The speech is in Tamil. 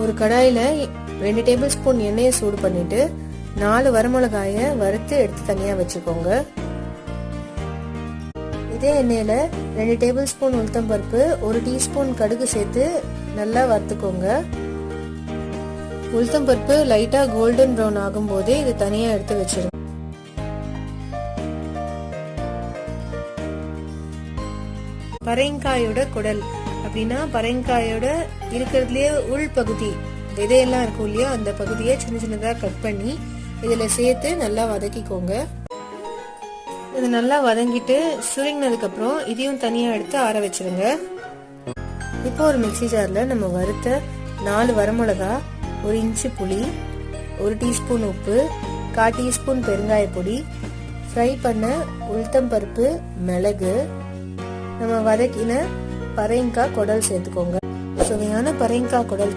ஒரு கடாயில 2 டேபிள் ஸ்பூன் எண்ணெயை சூடு பண்ணிட்டு 4 வரமிளகாய வறுத்து எடுத்து தனியா வச்சுக்கோங்க. இதே எண்ணெயில 2 டேபிள் ஸ்பூன் உளுத்தம் பருப்பு, 1 டீஸ்பூன் கடுகு சேர்த்து நல்லா வறுத்துக்கோங்க. உளுத்தம் பருப்பு லைட்டா கோல்டன் ப்ரௌன் ஆகும் போதே இது தனியா எடுத்து வச்சிருங்க. பரங்காயோட குடல் அப்படின்னா பரங்காயோட இருக்கிறதுலயே உள் பகுதி விதையெல்லாம் இருக்கும் இல்லையா, அந்த பகுதியை சின்ன சின்னதா கட் பண்ணி இதுல சேர்த்து நல்லா வதக்கிக்கோங்க. இது நல்லா வதங்கிட்டு சுருங்கினதுக்கு அப்புறம் இதையும் தனியா எடுத்து ஆற வச்சிருங்க. இப்போ ஒரு மிக்ஸி ஜார்ல நம்ம வறுத்த 4 வரமிளகா, 1 இன்ச்சு புளி, 1 டீஸ்பூன் உப்பு, 1/4 டீஸ்பூன் பெருங்காய பொடி, ஃப்ரை பண்ண உளுத்தம் பருப்பு, மிளகு, நம்ம வதக்கின பரங்காய் குடல் சேர்த்துக்கோங்க. சுவையான பரங்காய் குடல்